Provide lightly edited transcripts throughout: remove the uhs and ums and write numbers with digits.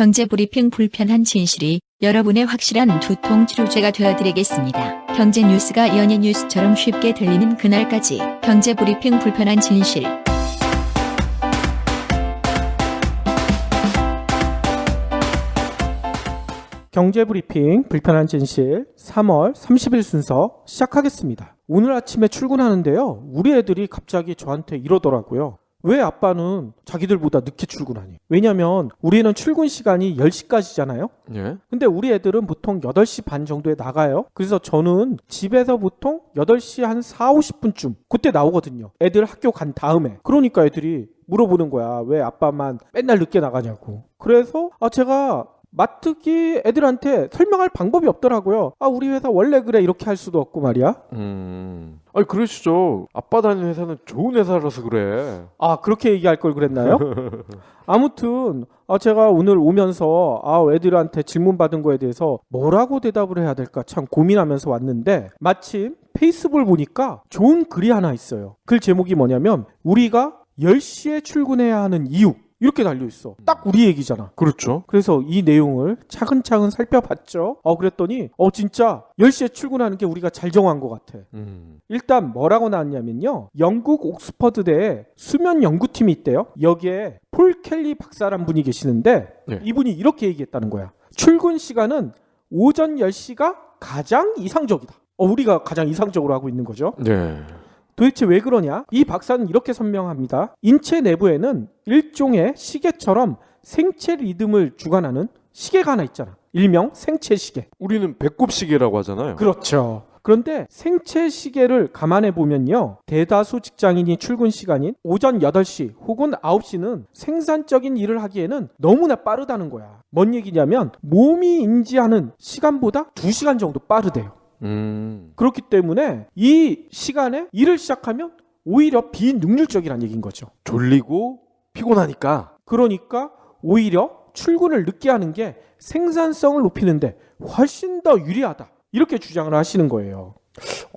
경제브리핑 불편한 진실이 여러분의 확실한 두통 치료제가 되어드리겠습니다. 경제 뉴스가 연예 뉴스처럼 쉽게 들리는 그날까지 경제브리핑 불편한 진실. 경제브리핑 불편한 진실 3월 30일 순서 시작하겠습니다. 오늘 아침에 출근하는데요. 우리 애들이 갑자기 저한테 이러더라고요. 왜 아빠는 자기들보다 늦게 출근하니? 왜냐면 우리는 출근 시간이 10시까지잖아요. 예? 근데 우리 애들은 보통 8시 반 정도에 나가요. 그래서 저는 집에서 보통 8시 한 4, 50분쯤 그때 나오거든요. 애들 학교 간 다음에. 그러니까 애들이 물어보는 거야. 왜 아빠만 맨날 늦게 나가냐고. 그래서 제가 마트기 애들한테 설명할 방법이 없더라고요. 우리 회사 원래 그래 이렇게 할 수도 없고 말이야. 아니 그러시죠. 아빠 다니는 회사는 좋은 회사라서 그래. 그렇게 얘기할 걸 그랬나요? 아무튼 제가 오늘 오면서 애들한테 질문 받은 거에 대해서 뭐라고 대답을 해야 될까 참 고민하면서 왔는데 마침 페이스북을 보니까 좋은 글이 하나 있어요. 글 제목이 뭐냐면 우리가 10시에 출근해야 하는 이유 이렇게 달려있어. 딱 우리 얘기잖아. 그렇죠. 그래서 이 내용을 차근차근 살펴봤죠. 그랬더니 진짜 10시에 출근하는 게 우리가 잘 정한 것 같아. 일단 뭐라고 나왔냐면요. 영국 옥스퍼드대에 수면 연구팀이 있대요. 여기에 폴 켈리 박사란 분이 계시는데 이분이 이렇게 얘기했다는 거야. 출근 시간은 오전 10시가 가장 이상적이다. 우리가 가장 이상적으로 하고 있는 거죠. 네. 도대체 왜 그러냐? 이 박사는 이렇게 설명합니다. 인체 내부에는 일종의 시계처럼 생체 리듬을 주관하는 시계가 하나 있잖아. 일명 생체 시계. 우리는 배꼽 시계라고 하잖아요. 그렇죠. 그런데 생체 시계를 감안해 보면요. 대다수 직장인이 출근 시간인 오전 8시 혹은 9시는 생산적인 일을 하기에는 너무나 빠르다는 거야. 뭔 얘기냐면 몸이 인지하는 시간보다 2시간 정도 빠르대요. 그렇기 때문에 이 시간에 일을 시작하면 오히려 비능률적이라는 얘기인 거죠. 졸리고 피곤하니까. 그러니까 오히려 출근을 늦게 하는 게 생산성을 높이는데 훨씬 더 유리하다. 이렇게 주장을 하시는 거예요.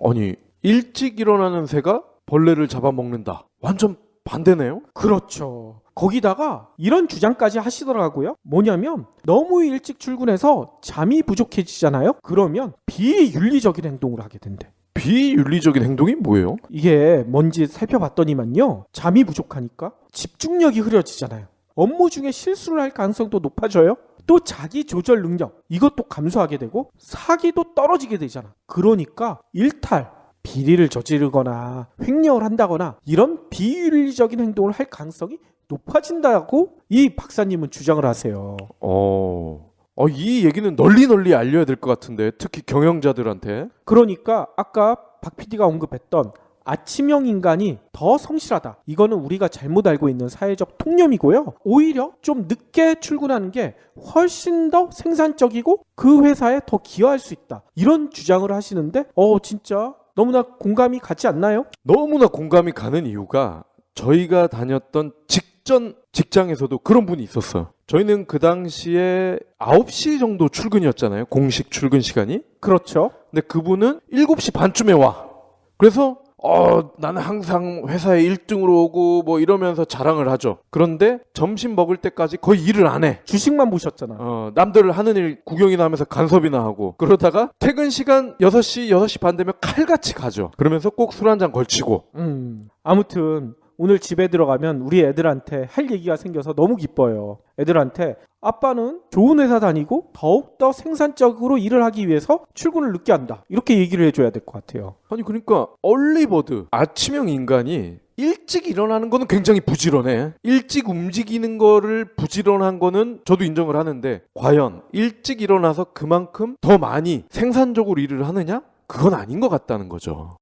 아니 일찍 일어나는 새가 벌레를 잡아먹는다. 완전 반대네요? 그렇죠. 거기다가 이런 주장까지 하시더라고요. 뭐냐면 너무 일찍 출근해서 잠이 부족해지잖아요. 그러면 비윤리적인 행동을 하게 된대. 비윤리적인 행동이 뭐예요? 이게 뭔지 살펴봤더니만요. 잠이 부족하니까 집중력이 흐려지잖아요. 업무 중에 실수를 할 가능성도 높아져요. 또 자기 조절 능력 이것도 감소하게 되고 사기도 떨어지게 되잖아. 그러니까 일탈, 비리를 저지르거나 횡령을 한다거나 이런 비윤리적인 행동을 할 가능성이 높아진다고 이 박사님은 주장을 하세요. 이 얘기는 널리 알려야 될 것 같은데 특히 경영자들한테. 그러니까 아까 박 PD가 언급했던 아침형 인간이 더 성실하다. 이거는 우리가 잘못 알고 있는 사회적 통념이고요. 오히려 좀 늦게 출근하는 게 훨씬 더 생산적이고 그 회사에 더 기여할 수 있다. 이런 주장을 하시는데 진짜 너무나 공감이 가지 않나요? 너무나 공감이 가는 이유가 저희가 다녔던 직전 직장에서도 그런 분이 있었어요. 저희는 그 당시에 9시 정도 출근이었잖아요. 공식 출근 시간이. 그렇죠. 근데 그분은 7시 반쯤에 와. 그래서 나는 항상 회사에 1등으로 오고 뭐 이러면서 자랑을 하죠. 그런데 점심 먹을 때까지 거의 일을 안 해. 주식만 보셨잖아. 남들 하는 일 구경이나 하면서 간섭이나 하고. 그러다가 퇴근 시간 6시 반 되면 칼같이 가죠. 그러면서 꼭 술 한 잔 걸치고. 아무튼 오늘 집에 들어가면 우리 애들한테 할 얘기가 생겨서 너무 기뻐요. 애들한테 아빠는 좋은 회사 다니고 더욱더 생산적으로 일을 하기 위해서 출근을 늦게 한다. 이렇게 얘기를 해줘야 될 것 같아요. 아니 그러니까 얼리버드 아침형 인간이 일찍 일어나는 거는 굉장히 부지런해. 일찍 움직이는 거를 부지런한 거는 저도 인정을 하는데 과연 일찍 일어나서 그만큼 더 많이 생산적으로 일을 하느냐? 그건 아닌 것 같다는 거죠.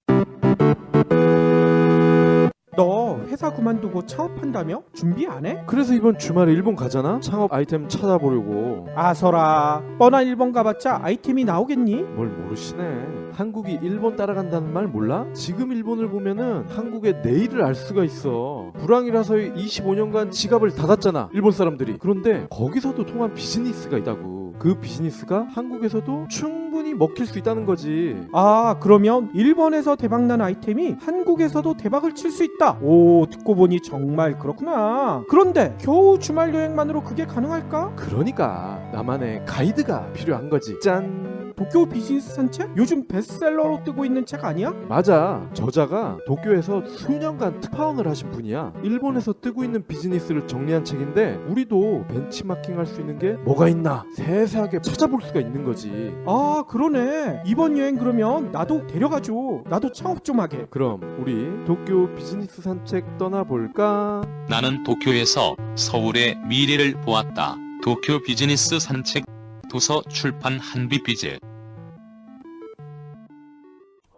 너 회사 그만두고 창업한다며? 준비 안 해? 그래서 이번 주말에 일본 가잖아? 창업 아이템 찾아보려고. 설아 뻔한 일본 가봤자 아이템이 나오겠니? 뭘 모르시네. 한국이 일본 따라간다는 말 몰라? 지금 일본을 보면은 한국의 내일을 알 수가 있어. 불황이라서 25년간 지갑을 닫았잖아 일본 사람들이. 그런데 거기서도 통한 비즈니스가 있다고. 그 비즈니스가 한국에서도 충분히 먹힐 수 있다는 거지. 아, 그러면 일본에서 대박난 아이템이 한국에서도 대박을 칠 수 있다. 오, 듣고 보니 정말 그렇구나. 그런데 겨우 주말 여행만으로 그게 가능할까? 그러니까 나만의 가이드가 필요한 거지. 짠. 도쿄 비즈니스 산책? 요즘 베스트셀러로 뜨고 있는 책 아니야? 맞아. 저자가 도쿄에서 수년간 특파원을 하신 분이야. 일본에서 뜨고 있는 비즈니스를 정리한 책인데 우리도 벤치마킹 할 수 있는 게 뭐가 있나 세세하게 찾아볼 수가 있는 거지. 아, 그러네. 이번 여행 그러면 나도 데려가줘. 나도 창업 좀 하게. 그럼 우리 도쿄 비즈니스 산책 떠나볼까? 나는 도쿄에서 서울의 미래를 보았다. 도쿄 비즈니스 산책 도서 출판 한빛비즈.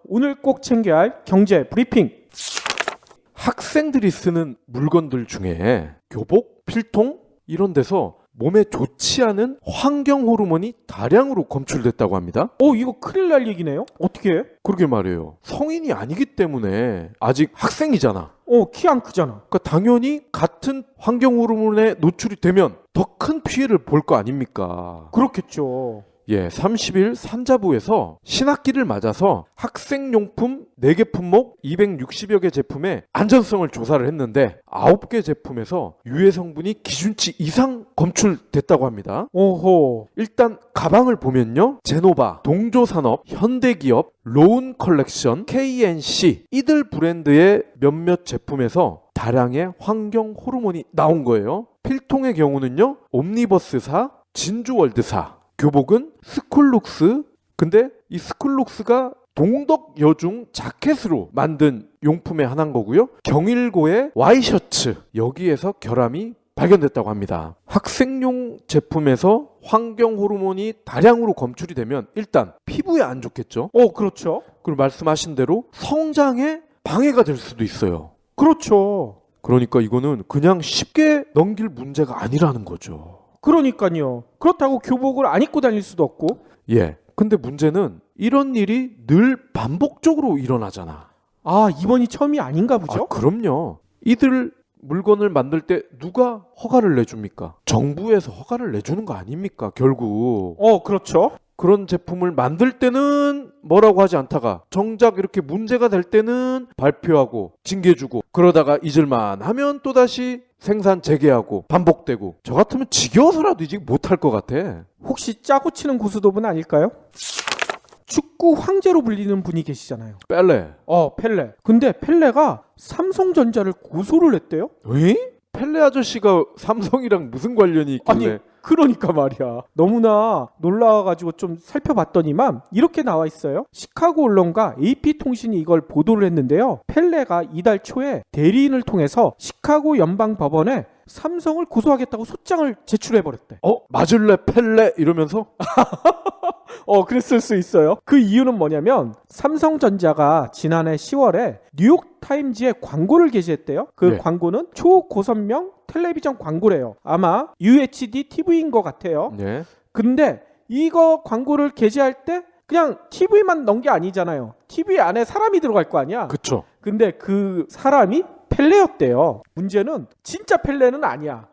오늘 꼭 챙겨야 할 경제 브리핑. 학생들이 쓰는 물건들 중에 교복, 필통 이런 데서 몸에 좋지 않은 환경 호르몬이 다량으로 검출됐다고 합니다. 이거 큰일 날 얘기네요. 어떻게 해? 그러게 말이에요. 성인이 아니기 때문에 아직 학생이잖아. 키 안 크잖아. 그러니까 당연히 같은 환경 호르몬에 노출이 되면 더 큰 피해를 볼 거 아닙니까? 그렇겠죠. 30일 산자부에서 신학기를 맞아서 학생용품 4개 품목 260여 개 제품의 안전성을 조사를 했는데 9개 제품에서 유해 성분이 기준치 이상 검출됐다고 합니다. 오호. 일단 가방을 보면요. 제노바, 동조산업, 현대기업, 로운 컬렉션, KNC 이들 브랜드의 몇몇 제품에서 다량의 환경 호르몬이 나온 거예요. 필통의 경우는요. 옴니버스사, 진주월드사, 교복은 스쿨룩스. 근데 이 스쿨룩스가 동덕 여중 자켓으로 만든 용품의 하나인 거고요. 경일고의 와이셔츠 여기에서 결함이 발견됐다고 합니다. 학생용 제품에서 환경 호르몬이 다량으로 검출이 되면 일단 피부에 안 좋겠죠. 그렇죠. 그리고 말씀하신 대로 성장에 방해가 될 수도 있어요. 그렇죠. 그러니까 이거는 그냥 쉽게 넘길 문제가 아니라는 거죠. 그러니까요. 그렇다고 교복을 안 입고 다닐 수도 없고. 근데 문제는 이런 일이 늘 반복적으로 일어나잖아. 이번이 처음이 아닌가 보죠? 그럼요. 이들 물건을 만들 때 누가 허가를 내줍니까? 정부에서 허가를 내주는 거 아닙니까? 결국. 그렇죠. 그런 제품을 만들 때는 뭐라고 하지 않다가 정작 이렇게 문제가 될 때는 발표하고 징계주고 그러다가 잊을만 하면 또다시 생산 재개하고 반복되고 저 같으면 지겨워서라도 이제 못할 것 같아. 혹시 짜고 치는 고스톱은 아닐까요? 축구 황제로 불리는 분이 계시잖아요. 펠레. 펠레. 근데 펠레가 삼성전자를 고소를 했대요? 에? 펠레 아저씨가 삼성이랑 무슨 관련이 있길래? 그러니까 말이야. 너무나 놀라워가지고 좀 살펴봤더니만 이렇게 나와 있어요. 시카고 언론과 AP통신이 이걸 보도를 했는데요. 펠레가 이달 초에 대리인을 통해서 시카고 연방법원에 삼성을 고소하겠다고 소장을 제출해버렸대. 맞을래 펠레 이러면서? 그랬을 수 있어요. 그 이유는 뭐냐면 삼성전자가 지난해 10월에 뉴욕타임즈에 광고를 게시했대요. 그 광고는 초고선명 텔레비전 광고래요. 아마 UHD TV인 것 같아요. 근데 이거 광고를 게시할 때 그냥 TV만 넣은 게 아니잖아요. TV 안에 사람이 들어갈 거 아니야. 그쵸. 근데 그 사람이 펠레였대요. 문제는 진짜 펠레는 아니야.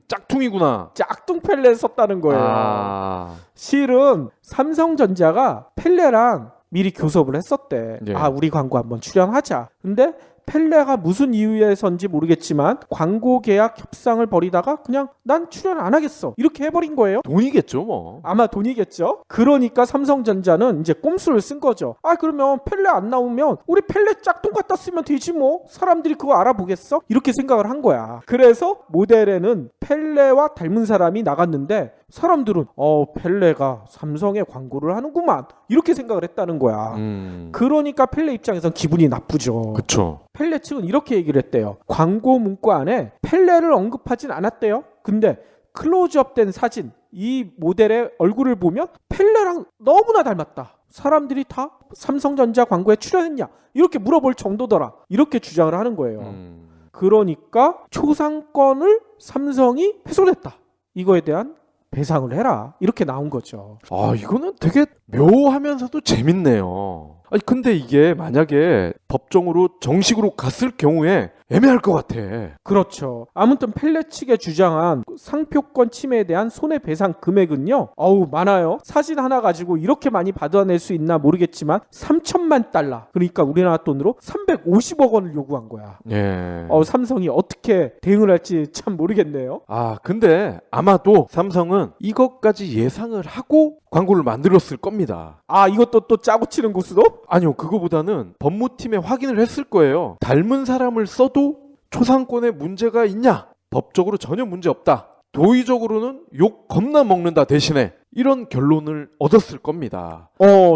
짝퉁이구나. 짝퉁 펠레 썼다는 거예요. 실은 삼성전자가 펠레랑 미리 교섭을 했었대. 우리 광고 한번 출연하자. 근데 펠레가 무슨 이유에서인지 모르겠지만 광고 계약 협상을 벌이다가 그냥 난 출연 안 하겠어 이렇게 해버린 거예요. 돈이겠죠 뭐. 아마 돈이겠죠. 그러니까 삼성전자는 이제 꼼수를 쓴 거죠. 그러면 펠레 안 나오면 우리 펠레 짝퉁 갖다 쓰면 되지 뭐. 사람들이 그거 알아보겠어? 이렇게 생각을 한 거야. 그래서 모델에는 펠레와 닮은 사람이 나갔는데 사람들은 펠레가 삼성에 광고를 하는구만 이렇게 생각을 했다는 거야. 그러니까 펠레 입장에선 기분이 나쁘죠. 그쵸. 펠레 측은 이렇게 얘기를 했대요. 광고 문구 안에 펠레를 언급하진 않았대요. 근데 클로즈업된 사진, 이 모델의 얼굴을 보면 펠레랑 너무나 닮았다. 사람들이 다 삼성전자 광고에 출연했냐 이렇게 물어볼 정도더라. 이렇게 주장을 하는 거예요. 그러니까 초상권을 삼성이 훼손했다. 이거에 대한 배상을 해라. 이렇게 나온 거죠. 이거는 되게 묘하면서도 재밌네요. 아니 근데 이게 만약에 법정으로 정식으로 갔을 경우에 애매할 것 같아. 그렇죠. 아무튼 펠레 측에 주장한 상표권 침해에 대한 손해배상 금액은요. 어우 많아요. 사진 하나 가지고 이렇게 많이 받아낼 수 있나 모르겠지만 3천만 달러. 그러니까 우리나라 돈으로 350억 원을 요구한 거야. 예. 삼성이 어떻게 대응을 할지 참 모르겠네요. 아 근데 아마도 삼성은 이것까지 예상을 하고 광고를 만들었을 겁니다. 아 이것도 또 짜고 치는 고수도? 아니요, 그거보다는 법무팀에 확인을 했을 거예요. 닮은 사람을 써도 초상권에 문제가 있냐? 법적으로 전혀 문제 없다. 도의적으로는 욕 겁나 먹는다 대신에 이런 결론을 얻었을 겁니다.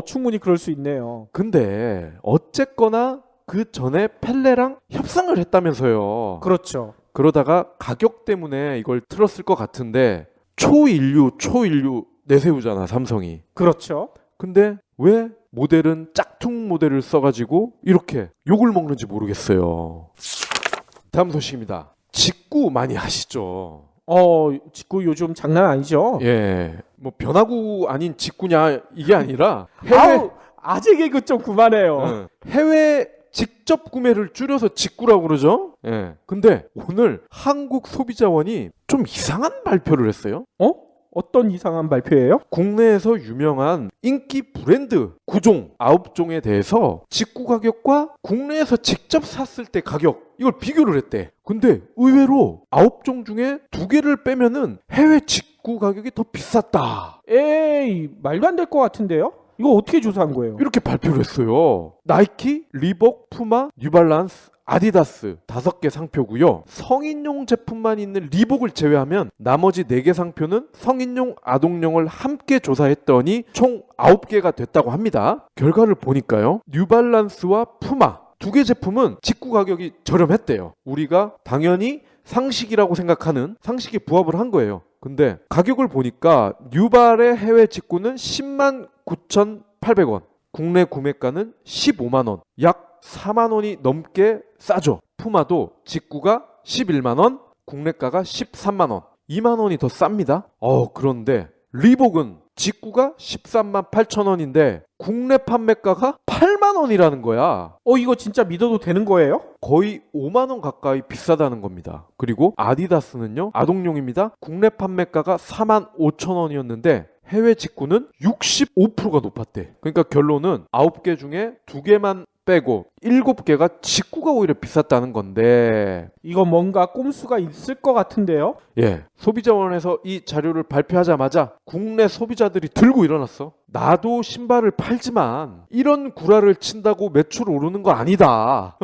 충분히 그럴 수 있네요. 근데 어쨌거나 그 전에 펠레랑 협상을 했다면서요. 그렇죠. 그러다가 가격 때문에 이걸 틀었을 것 같은데 초인류 내세우잖아 삼성이. 그렇죠. 근데 왜 모델은 짝퉁 모델을 써가지고 이렇게 욕을 먹는지 모르겠어요. 다음 소식입니다. 직구 많이 하시죠? 직구 요즘 장난 아니죠? 예, 뭐 변화구 아닌 직구냐 이게 아니라 아재 개그 좀 그만해요. 해외 직접 구매를 줄여서 직구라고 그러죠? 예. 근데 오늘 한국소비자원이 좀 이상한 발표를 했어요. 어떤 이상한 발표예요? 국내에서 유명한 인기 브랜드 9종, 9종에 대해서 직구 가격과 국내에서 직접 샀을 때 가격 이걸 비교를 했대. 근데 의외로 9종 중에 2개를 빼면은 해외 직구 가격이 더 비쌌다. 에이 말도 안 될 것 같은데요? 이거 어떻게 조사한 거예요? 이렇게 발표를 했어요. 나이키, 리복, 푸마, 뉴발란스, 아디다스 5개 상표고요. 성인용 제품만 있는 리복을 제외하면 나머지 4개 상표는 성인용, 아동용을 함께 조사했더니 총 9개가 됐다고 합니다. 결과를 보니까요. 뉴발란스와 푸마 2개 제품은 직구 가격이 저렴했대요. 우리가 당연히 상식이라고 생각하는 상식에 부합을 한 거예요. 근데 가격을 보니까 뉴발의 해외 직구는 10만 9,800원, 국내 구매가는 15만 원, 약 4만 원이 넘게 싸죠. 푸마도 직구가 11만 원, 국내가가 13만 원, 2만 원이 더 쌉니다. 그런데 리복은 직구가 13만 8천 원인데 국내 판매가가 8만 원이라는 거야. 이거 진짜 믿어도 되는 거예요? 거의 5만 원 가까이 비싸다는 겁니다. 그리고 아디다스는요, 아동용입니다. 국내 판매가가 4만 5천 원이었는데 해외 직구는 65%가 높았대. 그러니까 결론은 9개 중에 2개만 빼고 7개가 직구가 오히려 비쌌다는 건데 이거 뭔가 꼼수가 있을 것 같은데요? 예, 소비자원에서 이 자료를 발표하자마자 국내 소비자들이 들고 일어났어. 나도 신발을 팔지만 이런 구라를 친다고 매출 오르는 거 아니다.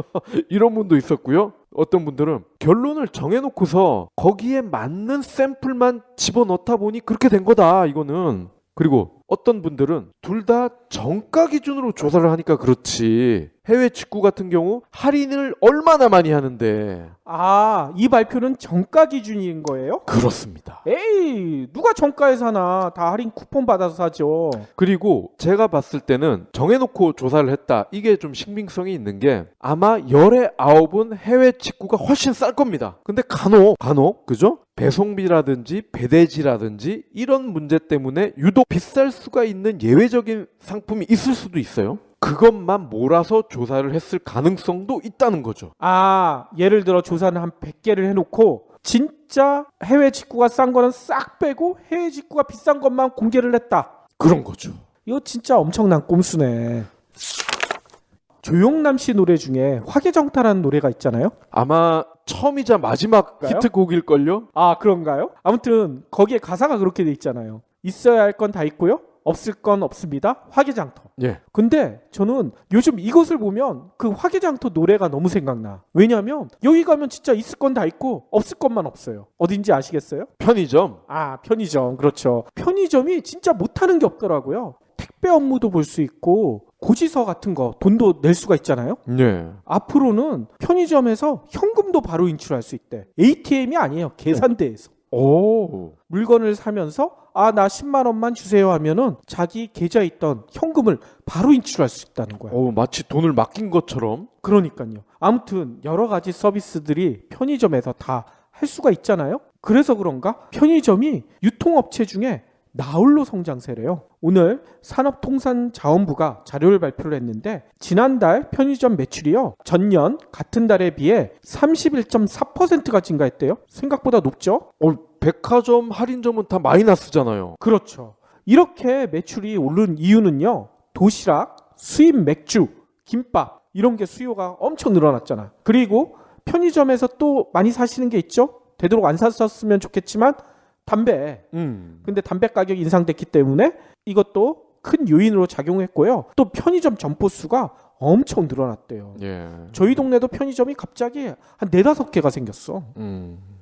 이런 분도 있었고요. 어떤 분들은 결론을 정해놓고서 거기에 맞는 샘플만 집어넣다 보니 그렇게 된 거다 이거는. 그리고 어떤 분들은 둘 다 정가 기준으로 조사를 하니까 그렇지 해외 직구 같은 경우 할인을 얼마나 많이 하는데. 이 발표는 정가 기준인 거예요? 그렇습니다. 에이 누가 정가에서 사나. 다 할인 쿠폰 받아서 사죠. 그리고 제가 봤을 때는 정해놓고 조사를 했다. 이게 좀 신빙성이 있는 게 아마 10의 9은 해외 직구가 훨씬 쌀 겁니다. 근데 간혹 그죠? 배송비라든지 배대지라든지 이런 문제 때문에 유독 비쌀 수가 있는 예외적인 상품이 있을 수도 있어요. 그것만 몰아서 조사를 했을 가능성도 있다는 거죠. 예를 들어 조사는 한 100개를 해놓고 진짜 해외 직구가 싼 거는 싹 빼고 해외 직구가 비싼 것만 공개를 했다. 그런 거죠. 이거 진짜 엄청난 꼼수네. 조용남 씨 노래 중에 화개정타라는 노래가 있잖아요. 아마 처음이자 마지막 히트곡일걸요? 그런가요? 아무튼 거기에 가사가 그렇게 돼 있잖아요. 있어야 할 건 다 있고요. 없을 건 없습니다. 화개장터. 예. 근데 저는 요즘 이것을 보면 그 화개장터 노래가 너무 생각나. 왜냐면 여기 가면 진짜 있을 건 다 있고 없을 것만 없어요. 어딘지 아시겠어요? 편의점. 편의점. 그렇죠. 편의점이 진짜 못하는 게 없더라고요. 택배 업무도 볼 수 있고 고지서 같은 거 돈도 낼 수가 있잖아요. 네. 앞으로는 편의점에서 현금도 바로 인출할 수 있대. ATM이 아니에요. 계산대에서. 물건을 사면서 나 10만 원만 주세요 하면은 자기 계좌에 있던 현금을 바로 인출할 수 있다는 거야. 마치 돈을 맡긴 것처럼. 그러니까요. 아무튼 여러 가지 서비스들이 편의점에서 다 할 수가 있잖아요. 그래서 그런가 편의점이 유통업체 중에 나홀로 성장세래요. 오늘 산업통상자원부가 자료를 발표를 했는데 지난달 편의점 매출이요. 전년 같은 달에 비해 31.4%가 증가했대요. 생각보다 높죠? 백화점 할인점은 다 마이너스잖아요. 그렇죠. 이렇게 매출이 오른 이유는요. 도시락, 수입 맥주, 김밥 이런 게 수요가 엄청 늘어났잖아. 그리고 편의점에서 또 많이 사시는 게 있죠. 되도록 안 샀었으면 좋겠지만 담배. 근데 담배 가격이 인상됐기 때문에 이것도 큰 요인으로 작용했고요. 또 편의점 점포 수가 엄청 늘어났대요. 예. 저희 동네도 편의점이 갑자기 한 4-5개가 생겼어.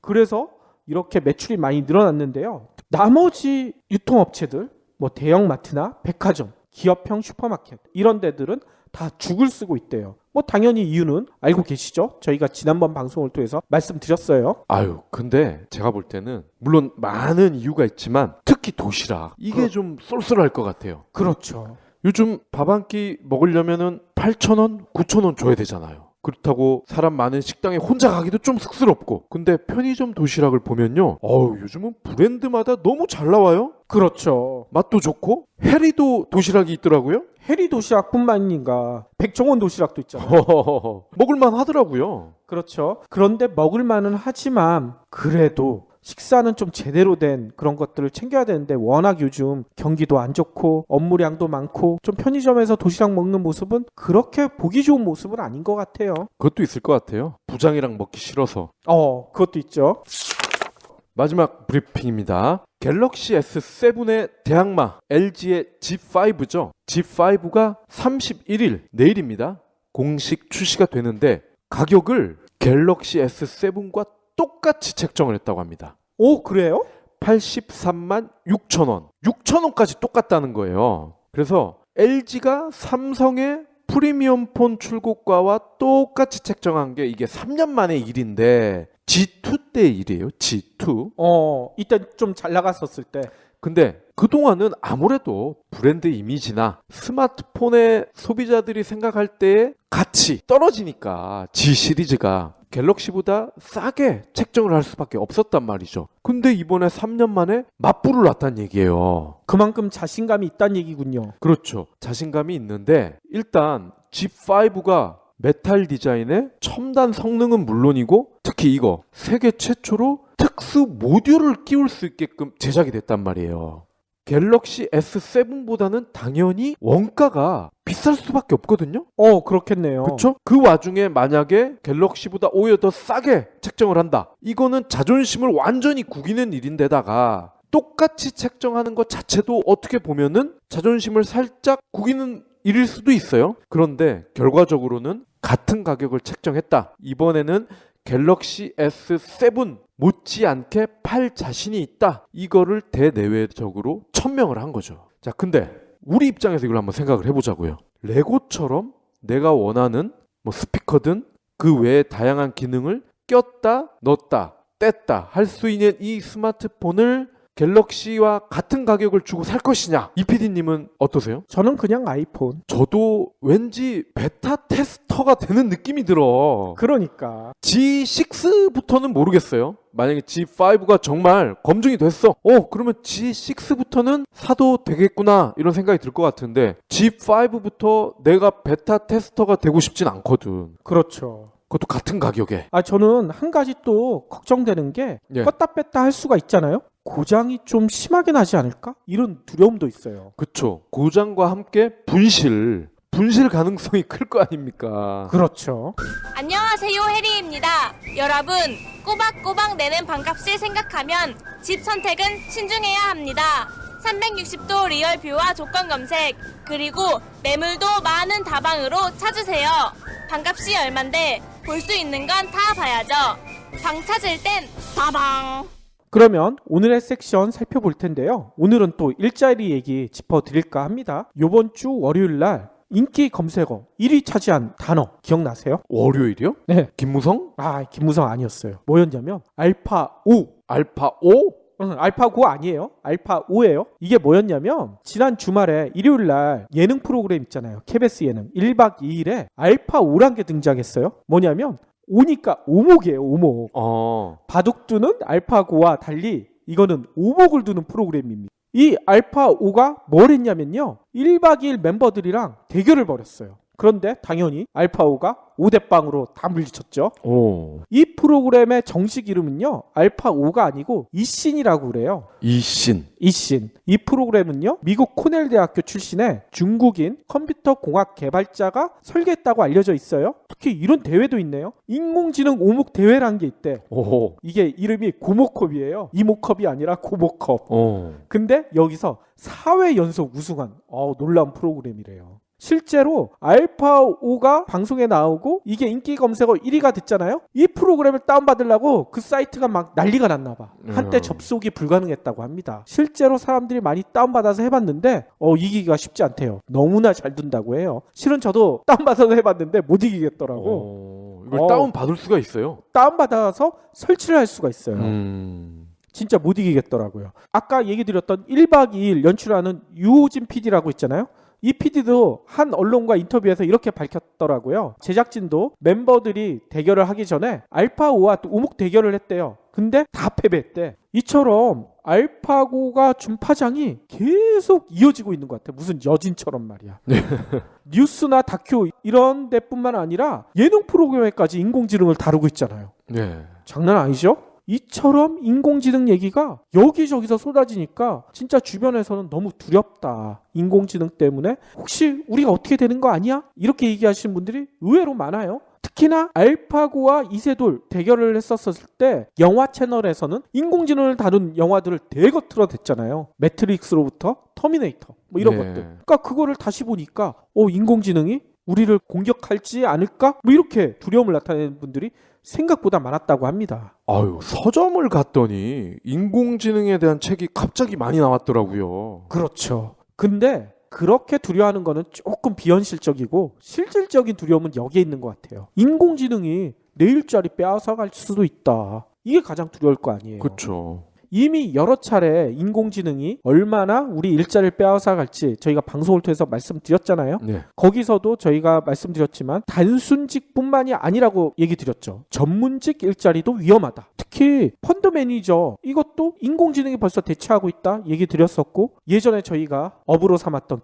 그래서 이렇게 매출이 많이 늘어났는데요. 나머지 유통업체들, 뭐 대형마트나 백화점, 기업형 슈퍼마켓 이런 데들은 다 죽을 쓰고 있대요. 뭐 당연히 이유는 알고 계시죠? 저희가 지난번 방송을 통해서 말씀드렸어요. 근데 제가 볼 때는 물론 많은 이유가 있지만 특히 도시락 이게 좀 쏠쏠할 것 같아요. 그렇죠. 요즘 밥 한 끼 먹으려면은 8,000원, 9,000원 줘야 되잖아요. 그렇다고 사람 많은 식당에 혼자 가기도 좀 쑥스럽고. 근데 편의점 도시락을 보면요. 요즘은 브랜드마다 너무 잘 나와요. 그렇죠. 맛도 좋고 해리도 도시락이 있더라고요. 해리 도시락뿐만 아닌가 백종원 도시락도 있잖아요. 먹을만 하더라고요. 그렇죠. 그런데 먹을만은 하지만 그래도 식사는 좀 제대로 된 그런 것들을 챙겨야 되는데 워낙 요즘 경기도 안 좋고 업무량도 많고 좀 편의점에서 도시락 먹는 모습은 그렇게 보기 좋은 모습은 아닌 것 같아요. 그것도 있을 것 같아요. 부장이랑 먹기 싫어서. 그것도 있죠. 마지막 브리핑입니다. 갤럭시 S7의 대항마 LG의 G5죠. G5가 31일 내일입니다. 공식 출시가 되는데 가격을 갤럭시 S7과 똑같이 책정을 했다고 합니다. 그래요? 83만 6천 원. 6천 원까지 똑같다는 거예요. 그래서 LG가 삼성의 프리미엄 폰 출고가와 똑같이 책정한 게 이게 3년 만의 일인데 G2 때 일이에요. G2. 이때 좀 잘 나갔었을 때. 근데 그동안은 아무래도 브랜드 이미지나 스마트폰의 소비자들이 생각할 때의 가치 떨어지니까 G 시리즈가 갤럭시보다 싸게 책정을 할 수밖에 없었단 말이죠. 근데 이번에 3년 만에 맞불을 놨다는 얘기예요. 그만큼 자신감이 있다는 얘기군요. 그렇죠. 자신감이 있는데 일단 G5가 메탈 디자인의 첨단 성능은 물론이고 특히 이거 세계 최초로 특수 모듈을 끼울 수 있게끔 제작이 됐단 말이에요. 갤럭시 S7보다는 당연히 원가가 비쌀 수밖에 없거든요. 그렇겠네요. 그렇죠? 그 와중에 만약에 갤럭시보다 오히려 더 싸게 책정을 한다. 이거는 자존심을 완전히 구기는 일인데다가 똑같이 책정하는 것 자체도 어떻게 보면은 자존심을 살짝 구기는 일일 수도 있어요. 그런데 결과적으로는 같은 가격을 책정했다. 이번에는 갤럭시 S7 못지않게 팔 자신이 있다. 이거를 대내외적으로 천명을 한 거죠. 자, 근데 우리 입장에서 이걸 한번 생각을 해보자고요. 레고처럼 내가 원하는 뭐 스피커든 그 외에 다양한 기능을 꼈다, 넣었다, 뗐다 할 수 있는 이 스마트폰을 갤럭시와 같은 가격을 주고 살 것이냐? 이 PD님은 어떠세요? 저는 그냥 아이폰. 저도 왠지 베타 테스터가 되는 느낌이 들어. 그러니까. G6부터는 모르겠어요. 만약에 G5가 정말 검증이 됐어. 그러면 G6부터는 사도 되겠구나 이런 생각이 들 것 같은데 G5부터 내가 베타 테스터가 되고 싶진 않거든. 그렇죠. 그것도 같은 가격에. 저는 한 가지 또 걱정되는 게 예. 껐다 뺐다 할 수가 있잖아요. 고장이 좀 심하게 나지 않을까? 이런 두려움도 있어요. 그쵸. 고장과 함께 분실 가능성이 클 거 아닙니까? 그렇죠. 안녕하세요, 해리입니다. 여러분, 꼬박꼬박 내는 반값을 생각하면 집 선택은 신중해야 합니다. 360도 리얼 뷰와 조건 검색, 그리고 매물도 많은 다방으로 찾으세요. 반값이 얼만데 볼 수 있는 건 다 봐야죠. 방 찾을 땐 다방. 그러면 오늘의 섹션 살펴볼 텐데요. 오늘은 또 일자리 얘기 짚어드릴까 합니다. 요번 주 월요일 날 인기 검색어 1위 차지한 단어 기억나세요? 월요일이요? 네. 김무성? 김무성 아니었어요. 뭐였냐면 알파5. 알파5? 알파9 아니에요. 알파5예요. 이게 뭐였냐면 지난 주말에 일요일 날 예능 프로그램 있잖아요. KBS 예능 1박 2일에 알파5란 게 등장했어요. 뭐냐면 오니까 오목이에요. 오목. 바둑두는 알파9와 달리 이거는 오목을 두는 프로그램입니다. 이 알파 5가 뭘 했냐면요. 1박 2일 멤버들이랑 대결을 벌였어요. 그런데 당연히 알파 5가 5대0으로 다 물리쳤죠. 오. 이 프로그램의 정식 이름은요. 알파 5가 아니고 이신이라고 그래요. 이신. 이신. 이 프로그램은요. 미국 코넬 대학교 출신의 중국인 컴퓨터 공학 개발자가 설계했다고 알려져 있어요. 특히 이런 대회도 있네요. 인공지능 오목 대회라는 게 있대. 오. 이게 이름이 고모컵이에요. 이모컵이 아니라 고모컵. 오. 근데 여기서 4회 연속 우승한 놀라운 프로그램이래요. 실제로 알파5가 방송에 나오고 이게 인기 검색어 1위가 됐잖아요. 이 프로그램을 다운받으려고 그 사이트가 막 난리가 났나 봐. 한때 접속이 불가능했다고 합니다. 실제로 사람들이 많이 다운받아서 해봤는데 이기기가 쉽지 않대요. 너무나 잘 둔다고 해요. 실은 저도 다운받아서 해봤는데 못 이기겠더라고. 이걸 다운 받을 수가 있어요? 다운받아서 설치를 할 수가 있어요. 진짜 못 이기겠더라고요. 아까 얘기 드렸던 1박 2일 연출하는 유호진 PD라고 있잖아요. 이 PD도 한 언론과 인터뷰에서 이렇게 밝혔더라고요. 제작진도 멤버들이 대결을 하기 전에 알파5와 오목 대결을 했대요. 근데 다 패배했대. 이처럼 알파고가 준 파장이 계속 이어지고 있는 것 같아. 무슨 여진처럼 말이야. 뉴스나 다큐 이런 데뿐만 아니라 예능 프로그램에까지 인공지능을 다루고 있잖아요. 네. 장난 아니죠? 이처럼 인공지능 얘기가 여기저기서 쏟아지니까 진짜 주변에서는 너무 두렵다. 인공지능 때문에 혹시 우리가 어떻게 되는 거 아니야? 이렇게 얘기하시는 분들이 의외로 많아요. 특히나 알파고와 이세돌 대결을 했었을 때 영화 채널에서는 인공지능을 다룬 영화들을 대거 틀어댔잖아요. 매트릭스로부터 터미네이터 뭐 이런 것들. 그러니까 그거를 다시 보니까 인공지능이 우리를 공격할지 않을까? 뭐 이렇게 두려움을 나타내는 분들이 생각보다 많았다고 합니다. 아유, 서점을 갔더니 인공지능에 대한 책이 갑자기 많이 나왔더라고요. 그렇죠. 근데 그렇게 두려워하는 거는 조금 비현실적이고 실질적인 두려움은 여기에 있는 것 같아요. 인공지능이 내 일자리 빼앗아갈 수도 있다. 이게 가장 두려울 거 아니에요. 그렇죠. 이미 여러 차례 인공지능이 얼마나 우리 일자리를 빼앗아갈지 저희가 방송을 통해서 말씀드렸잖아요. 네. 거기서도 저희가 말씀드렸지만 단순직뿐만이 아니라고 얘기 드렸죠. 전문직 일자리도 위험하다. 특히 펀드 매니저 이것도 인공지능이 벌써 대체하고 있다 얘기 드렸었고, 예전에 저희가 업으로 삼았던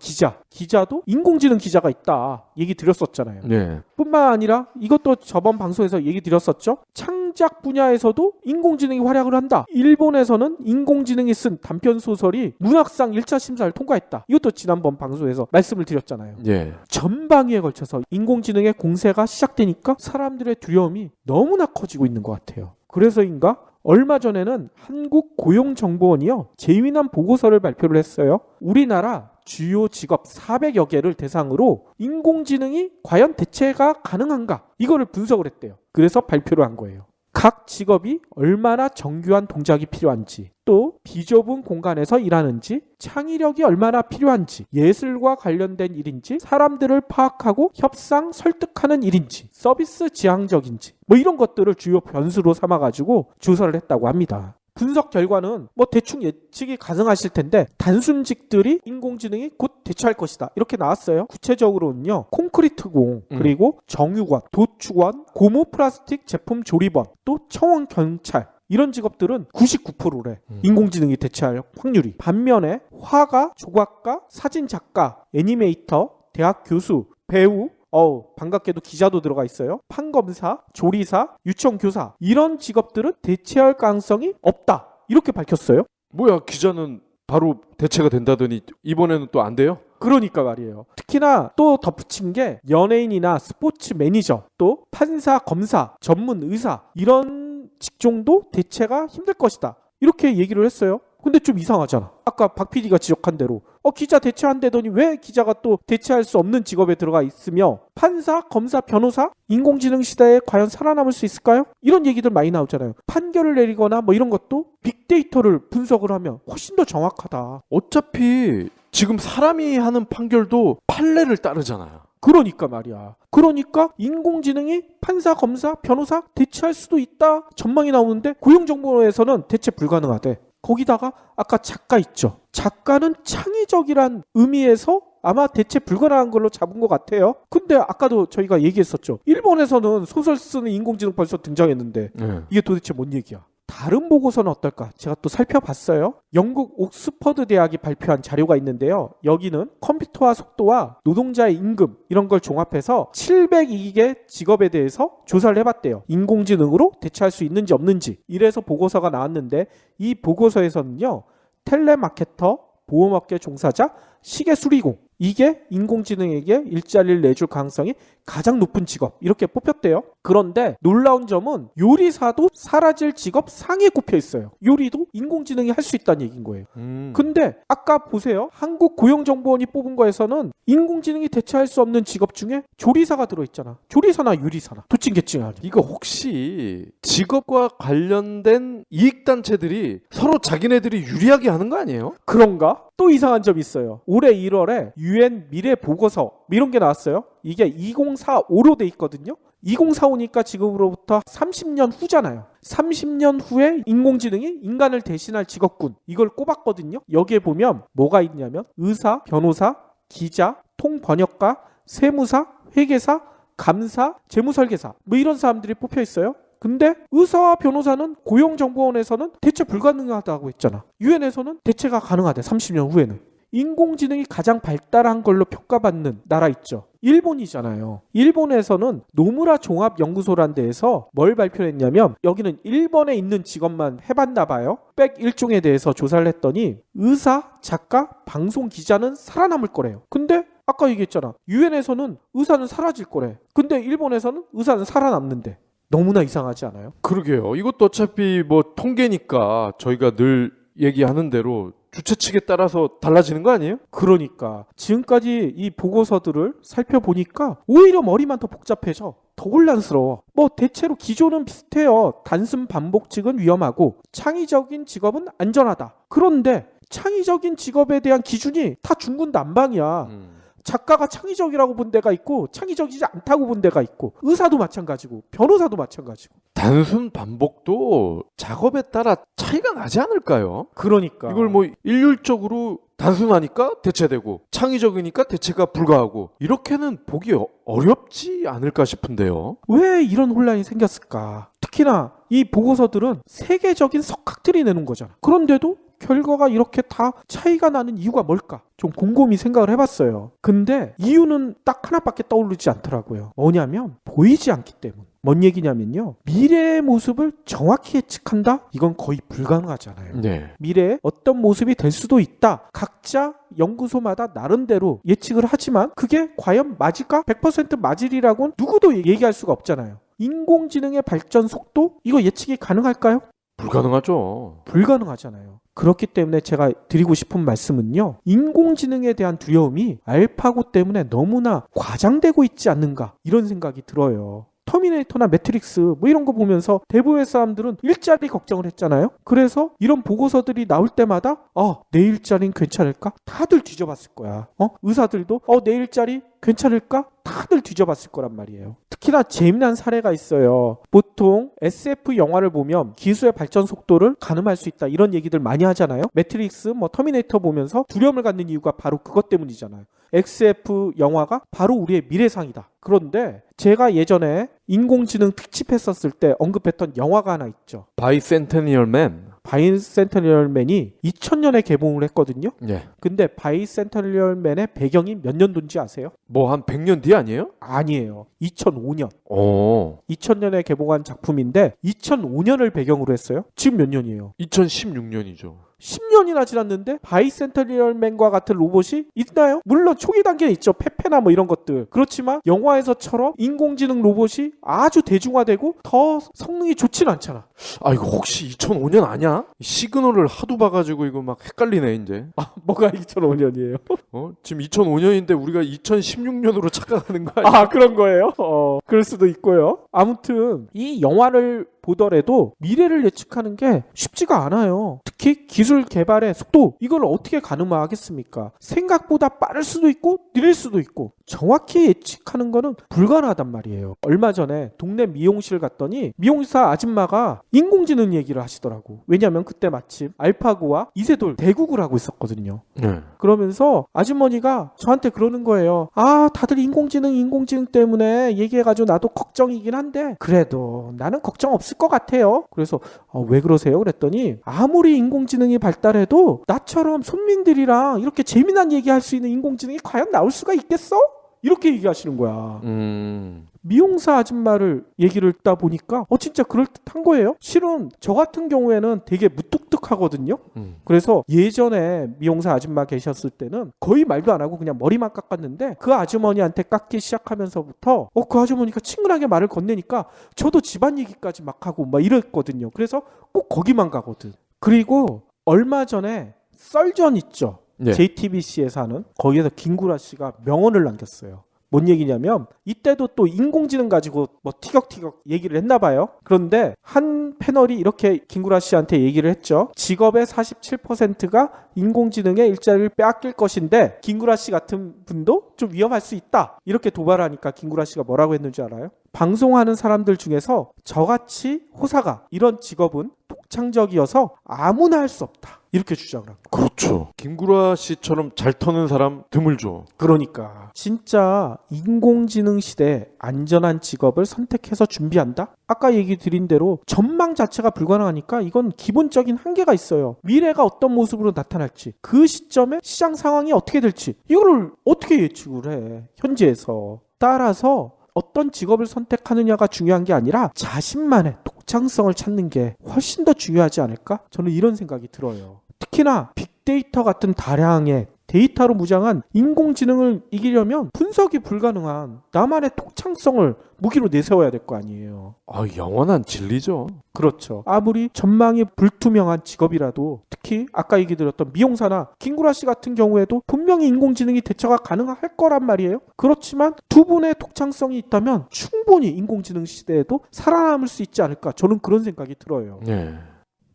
기자도 인공지능 기자가 있다 얘기 드렸었잖아요. 네. 뿐만 아니라 이것도 저번 방송에서 얘기 드렸었죠. 창작 분야에서도 인공지능이 활약을 한다. 일본에서는 인공지능이 쓴 단편 소설이 문학상 1차 심사를 통과했다. 이것도 지난번 방송에서 말씀을 드렸잖아요. 네. 전방위에 걸쳐서 인공지능의 공세가 시작되니까 사람들의 두려움이 너무나 커지고 있는 것 같아요. 그래서인가 얼마 전에는 한국고용정보원이요 재미난 보고서를 발표를 했어요. 우리나라 주요 직업 400여 개를 대상으로 인공지능이 과연 대체가 가능한가 이거를 분석을 했대요. 그래서 발표를 한 거예요. 각 직업이 얼마나 정교한 동작이 필요한지, 또 비좁은 공간에서 일하는지, 창의력이 얼마나 필요한지, 예술과 관련된 일인지, 사람들을 파악하고 협상, 설득하는 일인지, 서비스 지향적인지 뭐 이런 것들을 주요 변수로 삼아가지고 조사를 했다고 합니다. 분석 결과는 뭐 대충 예측이 가능하실 텐데 단순직들이 인공지능이 곧 대체할 것이다 이렇게 나왔어요. 구체적으로는요 콘크리트공, 그리고 정유관, 도축원, 고무 플라스틱 제품 조립원, 또 청원 경찰 이런 직업들은 99%래. 인공지능이 대체할 확률이. 반면에 화가, 조각가, 사진작가, 애니메이터, 대학 교수, 배우, 반갑게도 기자도 들어가 있어요. 판검사, 조리사, 유치원교사 이런 직업들은 대체할 가능성이 없다. 이렇게 밝혔어요. 뭐야, 기자는 바로 대체가 된다더니 이번에는 또 안 돼요? 그러니까 말이에요. 특히나 또 덧붙인 게 연예인이나 스포츠 매니저, 또 판사, 검사, 전문 의사 이런 직종도 대체가 힘들 것이다. 이렇게 얘기를 했어요. 근데 좀 이상하잖아. 아까 박 PD가 지적한 대로 기자 대체한다더니 왜 기자가 또 대체할 수 없는 직업에 들어가 있으며 판사, 검사, 변호사 인공지능 시대에 과연 살아남을 수 있을까요? 이런 얘기들 많이 나오잖아요. 판결을 내리거나 뭐 이런 것도 빅데이터를 분석을 하면 훨씬 더 정확하다. 어차피 지금 사람이 하는 판결도 판례를 따르잖아요. 그러니까 말이야. 그러니까 인공지능이 판사, 검사, 변호사 대체할 수도 있다 전망이 나오는데 고용정보에서는 대체 불가능하대. 거기다가 아까 작가 있죠. 작가는 창의적이란 의미에서 아마 대체 불가능한 걸로 잡은 것 같아요. 근데 아까도 저희가 얘기했었죠. 일본에서는 소설 쓰는 인공지능 벌써 등장했는데 이게 도대체 뭔 얘기야? 다른 보고서는 어떨까? 제가 또 살펴봤어요. 영국 옥스퍼드 대학이 발표한 자료가 있는데요. 여기는 컴퓨터와 속도와 노동자의 임금 이런 걸 종합해서 702개 직업에 대해서 조사를 해봤대요. 인공지능으로 대체할 수 있는지 없는지. 이래서 보고서가 나왔는데 이 보고서에서는요. 텔레마케터, 보험업계 종사자, 시계 수리공 이게 인공지능에게 일자리를 내줄 가능성이 가장 높은 직업 이렇게 뽑혔대요. 그런데 놀라운 점은 요리사도 사라질 직업 상위에 꼽혀 있어요. 요리도 인공지능이 할 수 있다는 얘기인 거예요. 근데 아까 보세요. 한국고용정보원이 뽑은 거에서는 인공지능이 대체할 수 없는 직업 중에 조리사가 들어있잖아. 조리사나 요리사나 도찐개찐 아니. 이거 혹시 직업과 관련된 이익단체들이 서로 자기네들이 유리하게 하는 거 아니에요? 그런가? 또 이상한 점이 있어요. 올해 1월에 UN 미래 보고서 이런 게 나왔어요. 이게 2045로 돼 있거든요. 2045니까 지금으로부터 30년 후잖아요. 30년 후에 인공지능이 인간을 대신할 직업군 이걸 꼽았거든요. 여기에 보면 뭐가 있냐면 의사, 변호사, 기자, 통번역가, 세무사, 회계사, 감사, 재무설계사 뭐 이런 사람들이 뽑혀 있어요. 근데 의사와 변호사는 고용정보원에서는 대체 불가능하다고 했잖아. 유엔에서는 대체가 가능하대. 30년 후에는. 인공지능이 가장 발달한 걸로 평가받는 나라 있죠. 일본이잖아요. 일본에서는 노무라 종합연구소란 데에서 뭘 발표했냐면 여기는 일본에 있는 직업만 해봤나 봐요. 101종에 대해서 조사를 했더니 의사, 작가, 방송 기자는 살아남을 거래요. 근데 아까 얘기했잖아. 유엔에서는 의사는 사라질 거래. 근데 일본에서는 의사는 살아남는데. 너무나 이상하지 않아요? 그러게요. 이것도 어차피 뭐 통계니까 저희가 늘 얘기하는 대로 주최 측에 따라서 달라지는 거 아니에요? 그러니까 지금까지 이 보고서들을 살펴보니까 오히려 머리만 더 복잡해져. 더 혼란스러워. 뭐 대체로 기조는 비슷해요. 단순 반복직은 위험하고 창의적인 직업은 안전하다. 그런데 창의적인 직업에 대한 기준이 다 중구난방이야. 작가가 창의적이라고 본 데가 있고 창의적이지 않다고 본 데가 있고 의사도 마찬가지고 변호사도 마찬가지고. 단순 반복도 작업에 따라 차이가 나지 않을까요? 그러니까 이걸 뭐 일률적으로 단순하니까 대체되고 창의적이니까 대체가 불가하고 이렇게는 보기 어렵지 않을까 싶은데요. 왜 이런 혼란이 생겼을까? 특히나 이 보고서들은 세계적인 석학들이 내는 거잖아. 그런데도 결과가 이렇게 다 차이가 나는 이유가 뭘까? 좀 곰곰이 생각을 해봤어요. 근데 이유는 딱 하나밖에 떠오르지 않더라고요. 뭐냐면 보이지 않기 때문. 뭔 얘기냐면요. 미래의 모습을 정확히 예측한다? 이건 거의 불가능하잖아요. 네. 미래에 어떤 모습이 될 수도 있다. 각자 연구소마다 나름대로 예측을 하지만 그게 과연 맞을까? 100% 맞으리라고는 누구도 얘기할 수가 없잖아요. 인공지능의 발전 속도? 이거 예측이 가능할까요? 불가능하죠. 불가능하잖아요. 그렇기 때문에 제가 드리고 싶은 말씀은요. 인공지능에 대한 두려움이 알파고 때문에 너무나 과장되고 있지 않는가 이런 생각이 들어요. 터미네이터나 매트릭스 뭐 이런 거 보면서 대부분의 사람들은 일자리 걱정을 했잖아요. 그래서 이런 보고서들이 나올 때마다 내 일자리는 괜찮을까? 다들 뒤져봤을 거야. 의사들도 내 일자리 괜찮을까? 다들 뒤져봤을 거란 말이에요. 특히나 재미난 사례가 있어요. 보통 SF 영화를 보면 기술의 발전 속도를 가늠할 수 있다 이런 얘기들 많이 하잖아요. 매트릭스, 터미네이터 보면서 두려움을 갖는 이유가 바로 그것 때문이잖아요. SF 영화가 바로 우리의 미래상이다. 그런데 제가 예전에 인공지능 특집했었을 때 언급했던 영화가 하나 있죠. 바이센테니얼 맨. 바이센테니얼 맨이 2000년에 개봉을 했거든요. 예. 근데 바이센테니얼 맨의 배경이 몇 년도인지 아세요? 뭐 한 100년 뒤 아니에요? 아니에요. 2005년. 오. 2000년에 개봉한 작품인데 2005년을 배경으로 했어요. 지금 몇 년이에요? 2016년이죠. 10년이나 지났는데 바이센테니얼 맨과 같은 로봇이 있나요? 물론 초기 단계에 있죠. 페페나 뭐 이런 것들. 그렇지만 영화에서처럼 인공지능 로봇이 아주 대중화되고 더 성능이 좋진 않잖아. 아 이거 혹시 2005년 아니야? 시그널을 하도 봐가지고 이거 막 헷갈리네 이제. 뭐가 2005년이에요? 지금 2005년인데 우리가 2016년으로 착각하는 거 아니야? 그런 거예요? 그럴 수도 있고요. 아무튼 이 영화를 보더라도 미래를 예측하는 게 쉽지가 않아요. 특히 기술 개발의 속도 이걸 어떻게 가늠하겠습니까? 생각보다 빠를 수도 있고 느릴 수도 있고 정확히 예측하는 거는 불가능하단 말이에요. 얼마 전에 동네 미용실 갔더니 미용사 아줌마가 인공지능 얘기를 하시더라고. 왜냐면 그때 마침 알파고와 이세돌 대국을 하고 있었거든요. 네. 그러면서 아주머니가 저한테 그러는 거예요. 다들 인공지능 때문에 얘기해가지고 나도 걱정이긴 한데 그래도 나는 걱정 없을 것 같아요. 그래서 왜 그러세요? 그랬더니 아무리 인공지능이 발달해도 나처럼 손민들이랑 이렇게 재미난 얘기할 수 있는 인공지능이 과연 나올 수가 있겠어? 이렇게 얘기하시는 거야. 미용사 아줌마를 얘기를 듣다 보니까 진짜 그럴듯한 거예요. 실은 저 같은 경우에는 되게 무뚝뚝하거든요. 그래서 예전에 미용사 아줌마 계셨을 때는 거의 말도 안 하고 그냥 머리만 깎았는데 그 아주머니한테 깎기 시작하면서부터 그 아주머니가 친근하게 말을 건네니까 저도 집안 얘기까지 막 하고 막 이랬거든요. 그래서 꼭 거기만 가거든. 그리고 얼마 전에 썰전 있죠. 네. JTBC에서 하는 거기에서 김구라 씨가 명언을 남겼어요. 뭔 얘기냐면 이때도 또 인공지능 가지고 뭐 티격티격 얘기를 했나 봐요. 그런데 한 패널이 이렇게 김구라 씨한테 얘기를 했죠. 직업의 47%가 인공지능의 일자리를 빼앗길 것인데 김구라 씨 같은 분도 좀 위험할 수 있다. 이렇게 도발하니까 김구라 씨가 뭐라고 했는지 알아요? 방송하는 사람들 중에서 저같이 호사가 이런 직업은 독창적이어서 아무나 할 수 없다. 이렇게 주장을 합니다. 그렇죠. 김구라 씨처럼 잘 터는 사람 드물죠. 그러니까 진짜 인공지능 시대에 안전한 직업을 선택해서 준비한다? 아까 얘기 드린 대로 전망 자체가 불가능하니까 이건 기본적인 한계가 있어요. 미래가 어떤 모습으로 나타날지, 그 시점에 시장 상황이 어떻게 될지 이거를 어떻게 예측을 해, 현지에서. 따라서 어떤 직업을 선택하느냐가 중요한 게 아니라 자신만의 독창성을 찾는 게 훨씬 더 중요하지 않을까? 저는 이런 생각이 들어요. 특히나 빅데이터 같은 다량의 데이터로 무장한 인공지능을 이기려면 분석이 불가능한 나만의 독창성을 무기로 내세워야 될 거 아니에요. 영원한 진리죠. 그렇죠. 아무리 전망이 불투명한 직업이라도 특히 아까 얘기 드렸던 미용사나 김구라 씨 같은 경우에도 분명히 인공지능이 대처가 가능할 거란 말이에요. 그렇지만 두 분의 독창성이 있다면 충분히 인공지능 시대에도 살아남을 수 있지 않을까, 저는 그런 생각이 들어요. 네.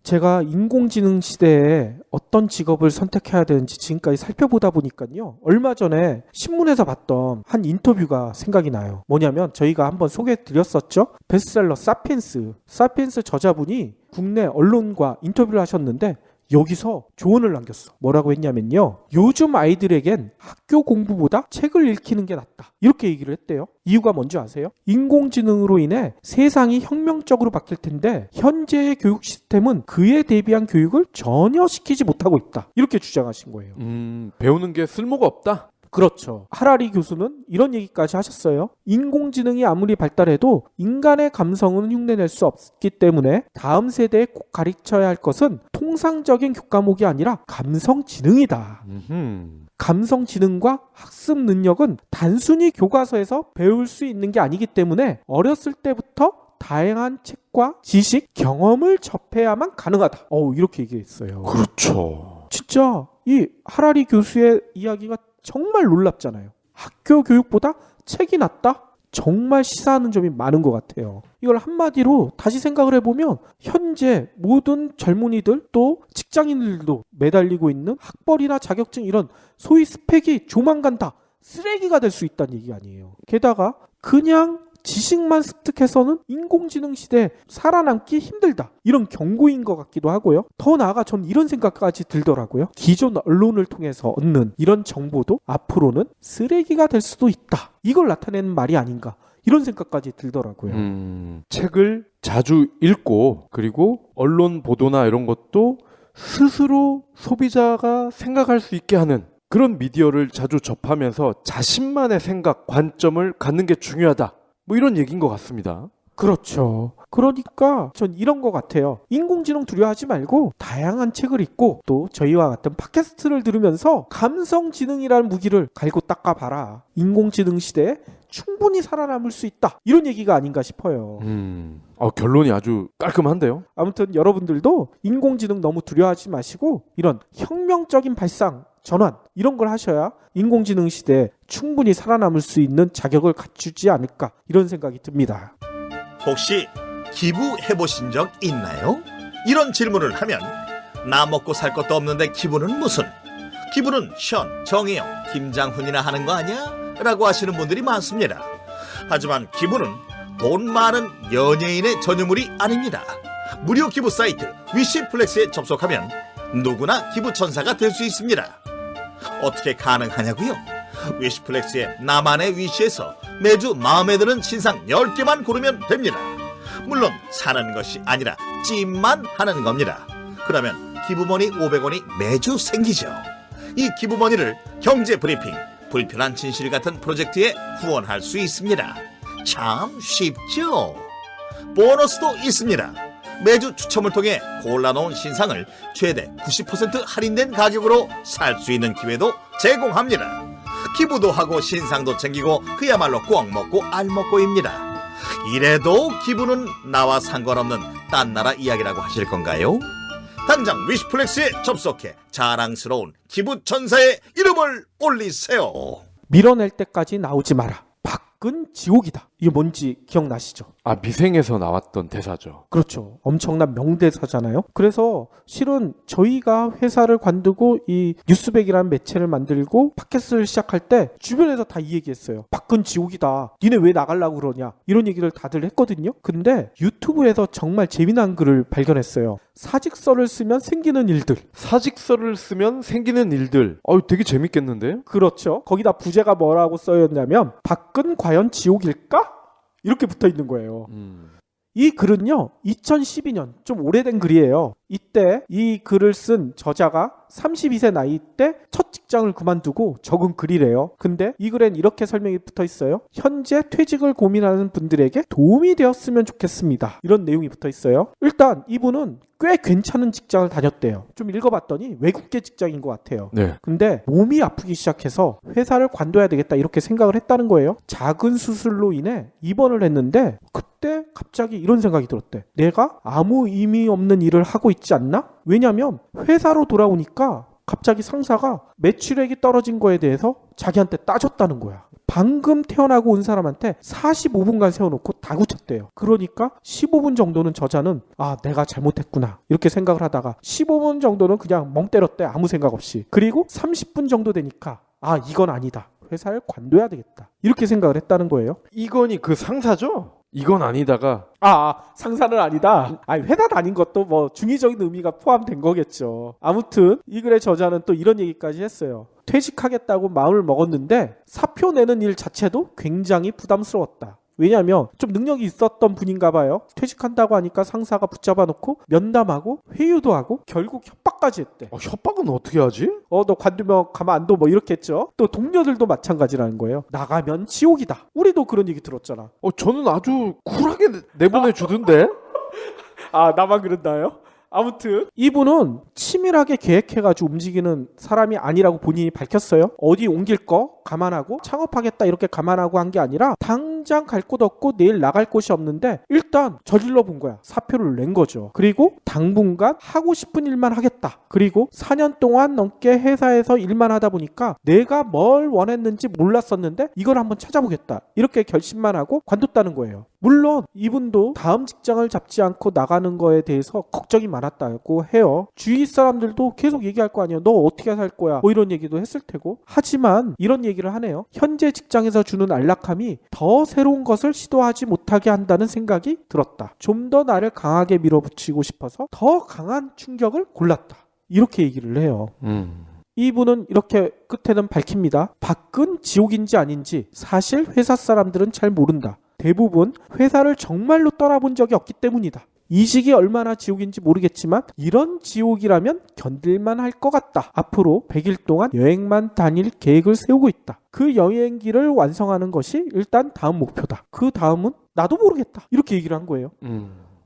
제가 인공지능 시대에 어떤 직업을 선택해야 되는지 지금까지 살펴보다 보니까요. 얼마 전에 신문에서 봤던 한 인터뷰가 생각이 나요. 뭐냐면 저희가 한번 소개해드렸었죠. 베스트셀러 사피엔스 저자분이 국내 언론과 인터뷰를 하셨는데 여기서 조언을 남겼어. 뭐라고 했냐면요. 요즘 아이들에겐 학교 공부보다 책을 읽히는 게 낫다. 이렇게 얘기를 했대요. 이유가 뭔지 아세요? 인공지능으로 인해 세상이 혁명적으로 바뀔 텐데 현재의 교육 시스템은 그에 대비한 교육을 전혀 시키지 못하고 있다. 이렇게 주장하신 거예요. 배우는 게 쓸모가 없다? 그렇죠. 하라리 교수는 이런 얘기까지 하셨어요. 인공지능이 아무리 발달해도 인간의 감성은 흉내낼 수 없기 때문에 다음 세대에 꼭 가르쳐야 할 것은 통상적인 교과목이 아니라 감성지능이다. 감성지능과 학습 능력은 단순히 교과서에서 배울 수 있는 게 아니기 때문에 어렸을 때부터 다양한 책과 지식, 경험을 접해야만 가능하다. 이렇게 얘기했어요. 그렇죠. 진짜 이 하라리 교수의 이야기가 정말 놀랍잖아요. 학교 교육보다 책이 낫다? 정말 시사하는 점이 많은 것 같아요. 이걸 한마디로 다시 생각을 해보면 현재 모든 젊은이들 또 직장인들도 매달리고 있는 학벌이나 자격증 이런 소위 스펙이 조만간 다 쓰레기가 될 수 있다는 얘기 아니에요. 게다가 그냥 지식만 습득해서는 인공지능 시대에 살아남기 힘들다. 이런 경고인 것 같기도 하고요. 더 나아가 전 이런 생각까지 들더라고요. 기존 언론을 통해서 얻는 이런 정보도 앞으로는 쓰레기가 될 수도 있다. 이걸 나타내는 말이 아닌가. 이런 생각까지 들더라고요. 책을 자주 읽고 그리고 언론 보도나 이런 것도 스스로 소비자가 생각할 수 있게 하는 그런 미디어를 자주 접하면서 자신만의 생각, 관점을 갖는 게 중요하다. 뭐 이런 얘기인 것 같습니다. 그렇죠. 그러니까 전 이런 것 같아요. 인공지능 두려워하지 말고 다양한 책을 읽고 또 저희와 같은 팟캐스트를 들으면서 감성지능이라는 무기를 갈고 닦아봐라. 인공지능 시대에 충분히 살아남을 수 있다. 이런 얘기가 아닌가 싶어요. 결론이 아주 깔끔한데요. 아무튼 여러분들도 인공지능 너무 두려워하지 마시고 이런 혁명적인 발상, 전환 이런 걸 하셔야 인공지능 시대에 충분히 살아남을 수 있는 자격을 갖추지 않을까 이런 생각이 듭니다. 혹시 기부해보신 적 있나요? 이런 질문을 하면 나 먹고 살 것도 없는데 기부는 무슨? 기부는 션, 정혜영, 김장훈이나 하는 거 아니야? 라고 하시는 분들이 많습니다. 하지만 기부는 돈 많은 연예인의 전유물이 아닙니다. 무료 기부 사이트 위시플렉스에 접속하면 누구나 기부천사가 될 수 있습니다. 어떻게 가능하냐고요? 위시플렉스의 나만의 위시에서 매주 마음에 드는 신상 10개만 고르면 됩니다. 물론 사는 것이 아니라 찜만 하는 겁니다. 그러면 기부머니 500원이 매주 생기죠. 이 기부머니를 경제브리핑, 불편한 진실 같은 프로젝트에 후원할 수 있습니다. 참 쉽죠? 보너스도 있습니다. 매주 추첨을 통해 골라놓은 신상을 최대 90% 할인된 가격으로 살 수 있는 기회도 제공합니다. 기부도 하고 신상도 챙기고 그야말로 꽉 먹고 알 먹고입니다. 이래도 기부는 나와 상관없는 딴 나라 이야기라고 하실 건가요? 당장 위시플렉스에 접속해 자랑스러운 기부 천사의 이름을 올리세요. 밀어낼 때까지 나오지 마라. 밖은 지옥이다. 이게 뭔지 기억나시죠? 아, 미생에서 나왔던 대사죠. 그렇죠. 엄청난 명대사잖아요. 그래서 실은 저희가 회사를 관두고 이 뉴스백이라는 매체를 만들고 팟캐스트를 시작할 때 주변에서 다 이 얘기했어요. 밖은 지옥이다. 니네 왜 나가려고 그러냐. 이런 얘기를 다들 했거든요. 근데 유튜브에서 정말 재미난 글을 발견했어요. 사직서를 쓰면 생기는 일들. 사직서를 쓰면 생기는 일들. 되게 재밌겠는데요? 그렇죠. 거기다 부제가 뭐라고 써였냐면 밖은 과연 지옥일까? 이렇게 붙어 있는 거예요. 이 글은요, 2012년, 좀 오래된 글이에요. 이때 이 글을 쓴 저자가 32세 나이 때 첫 직장을 그만두고 적은 글이래요. 근데 이 글엔 이렇게 설명이 붙어 있어요. 현재 퇴직을 고민하는 분들에게 도움이 되었으면 좋겠습니다. 이런 내용이 붙어 있어요. 일단 이분은 꽤 괜찮은 직장을 다녔대요. 좀 읽어봤더니 외국계 직장인 것 같아요. 네. 근데 몸이 아프기 시작해서 회사를 관둬야 되겠다 이렇게 생각을 했다는 거예요. 작은 수술로 인해 입원을 했는데 그때 갑자기 이런 생각이 들었대. 내가 아무 의미 없는 일을 하고 있지 않나? 왜냐면 회사로 돌아오니까 갑자기 상사가 매출액이 떨어진 거에 대해서 자기한테 따졌다는 거야. 방금 태어나고 온 사람한테 45분간 세워놓고 다구쳤대요. 그러니까 15분 정도는 저자는 내가 잘못했구나 이렇게 생각을 하다가 15분 정도는 그냥 멍 때렸대. 아무 생각 없이. 그리고 30분 정도 되니까 이건 아니다. 회사를 관둬야 되겠다. 이렇게 생각을 했다는 거예요. 이건이 그 상사죠? 이건 아니다가 상사는 아니다. 회사 다닌 것도 뭐 중의적인 의미가 포함된 거겠죠. 아무튼 이 글의 저자는 또 이런 얘기까지 했어요. 퇴직하겠다고 마음을 먹었는데 사표 내는 일 자체도 굉장히 부담스러웠다. 왜냐하면 좀 능력이 있었던 분인가 봐요. 퇴직한다고 하니까 상사가 붙잡아 놓고 면담하고 회유도 하고 결국 협박까지 했대. 협박은 어떻게 하지? 너 관두면 가만 안 둬 뭐 이렇게 했죠. 또 동료들도 마찬가지라는 거예요. 나가면 지옥이다. 우리도 그런 얘기 들었잖아. 저는 아주 쿨하게 내보내주던데? 나만 그런다요? 아무튼 이분은 치밀하게 계획해가지고 움직이는 사람이 아니라고 본인이 밝혔어요. 어디 옮길 거 감안하고 창업하겠다 이렇게 감안하고 한 게 아니라 당장 갈 곳 없고 내일 나갈 곳이 없는데 일단 저질러 본 거야. 사표를 낸 거죠. 그리고 당분간 하고 싶은 일만 하겠다. 그리고 4년 동안 넘게 회사에서 일만 하다 보니까 내가 뭘 원했는지 몰랐었는데 이걸 한번 찾아보겠다. 이렇게 결심만 하고 관뒀다는 거예요. 물론 이분도 다음 직장을 잡지 않고 나가는 거에 대해서 걱정이 많았다고 해요. 주위 사람들도 계속 얘기할 거 아니에요. 너 어떻게 살 거야? 뭐 이런 얘기도 했을 테고. 하지만 이런 얘기를 하네요. 현재 직장에서 주는 안락함이 더 새로운 것을 시도하지 못하게 한다는 생각이 들었다. 좀 더 나를 강하게 밀어붙이고 싶어서 더 강한 충격을 골랐다. 이렇게 얘기를 해요. 이분은 이렇게 끝에는 밝힙니다. 밖은 지옥인지 아닌지 사실 회사 사람들은 잘 모른다. 대부분 회사를 정말로 떠나본 적이 없기 때문이다. 이직이 얼마나 지옥인지 모르겠지만 이런 지옥이라면 견딜만 할 것 같다. 앞으로 100일 동안 여행만 다닐 계획을 세우고 있다. 그 여행기를 완성하는 것이 일단 다음 목표다. 그 다음은 나도 모르겠다. 이렇게 얘기를 한 거예요.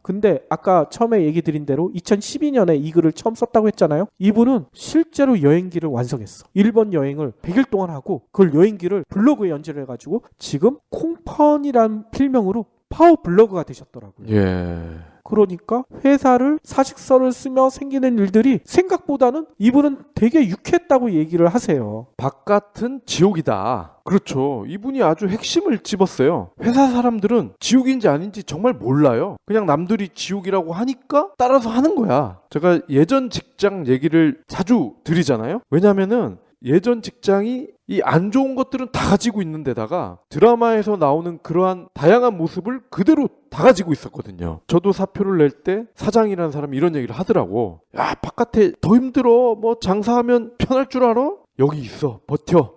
근데 아까 처음에 얘기 드린 대로 2012년에 이 글을 처음 썼다고 했잖아요. 이분은 실제로 여행기를 완성했어. 일본 여행을 100일 동안 하고 그걸 여행기를 블로그에 연재를 해가지고 지금 콩펀이라는 필명으로 파워 블로그가 되셨더라고요. 예. 그러니까 회사를 사직서를 쓰며 생기는 일들이 생각보다는 이분은 되게 유쾌했다고 얘기를 하세요. 바깥은 지옥이다. 그렇죠. 이분이 아주 핵심을 찝었어요. 회사 사람들은 지옥인지 아닌지 정말 몰라요. 그냥 남들이 지옥이라고 하니까 따라서 하는 거야. 제가 예전 직장 얘기를 자주 드리잖아요. 왜냐면은 예전 직장이 이 안 좋은 것들은 다 가지고 있는 데다가 드라마에서 나오는 그러한 다양한 모습을 그대로 다 가지고 있었거든요. 저도 사표를 낼 때 사장이라는 사람이 이런 얘기를 하더라고. 야, 바깥에 더 힘들어. 뭐 장사하면 편할 줄 알아? 여기 있어. 버텨.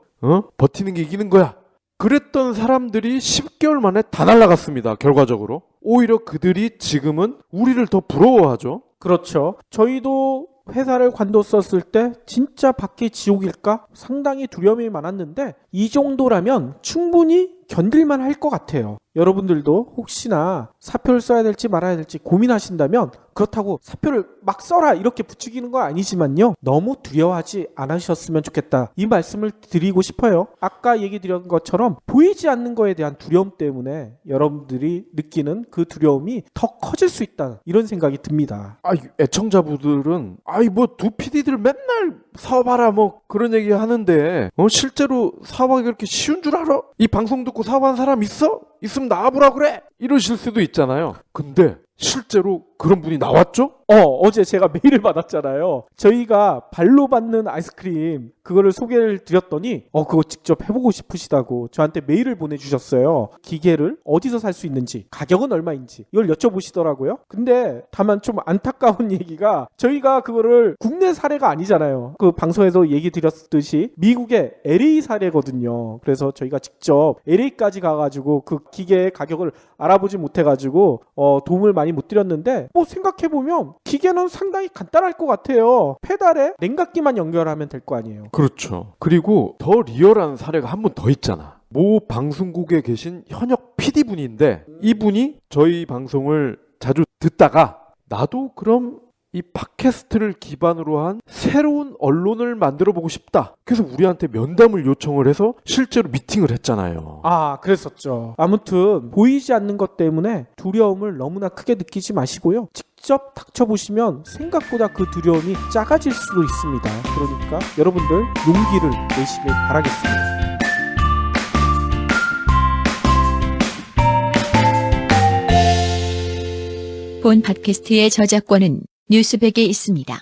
버티는 게 이기는 거야. 그랬던 사람들이 10개월 만에 다 날아갔습니다. 결과적으로. 오히려 그들이 지금은 우리를 더 부러워하죠. 그렇죠. 저희도 회사를 관뒀었을 때 진짜 밖이 지옥일까? 상당히 두려움이 많았는데 이 정도라면 충분히 견딜만 할 것 같아요. 여러분들도 혹시나 사표를 써야 될지 말아야 될지 고민하신다면 그렇다고 사표를 막 써라 이렇게 부추기는 건 아니지만요. 너무 두려워하지 않으셨으면 좋겠다. 이 말씀을 드리고 싶어요. 아까 얘기 드린 것처럼 보이지 않는 거에 대한 두려움 때문에 여러분들이 느끼는 그 두려움이 더 커질 수 있다. 이런 생각이 듭니다. 애청자분들은 뭐 두 PD들 맨날 사업하라 뭐 그런 얘기 하는데 실제로 사업하기 그렇게 쉬운 줄 알아? 이 방송 듣고 사업한 사람 있어? 있으면 나와보라 그래! 이러실 수도 있잖아요. 근데 실제로 그런 분이 나왔죠? 어제 제가 메일을 받았잖아요. 저희가 발로 받는 아이스크림 그거를 소개를 드렸더니 그거 직접 해보고 싶으시다고 저한테 메일을 보내주셨어요. 기계를 어디서 살 수 있는지 가격은 얼마인지 이걸 여쭤보시더라고요. 근데 다만 좀 안타까운 얘기가 저희가 그거를 국내 사례가 아니잖아요. 그 방송에서 얘기 드렸듯이 미국의 LA 사례거든요. 그래서 저희가 직접 LA까지 가가지고 그 기계의 가격을 알아보지 못해가지고 도움을 많이 못 드렸는데 생각해보면 기계는 상당히 간단할 것 같아요. 페달에 냉각기만 연결하면 될 거 아니에요. 그렇죠. 그리고 더 리얼한 사례가 한 분 더 있잖아. 모 방송국에 계신 현역 PD분인데 이분이 저희 방송을 자주 듣다가 나도 그럼 이 팟캐스트를 기반으로 한 새로운 언론을 만들어 보고 싶다. 그래서 우리한테 면담을 요청을 해서 실제로 미팅을 했잖아요. 그랬었죠. 아무튼 보이지 않는 것 때문에 두려움을 너무나 크게 느끼지 마시고요. 직접 닥쳐보시면 생각보다 그 두려움이 작아질 수도 있습니다. 그러니까 여러분들 용기를 내시길 바라겠습니다. 본 팟캐스트의 저작권은 뉴스백에 있습니다.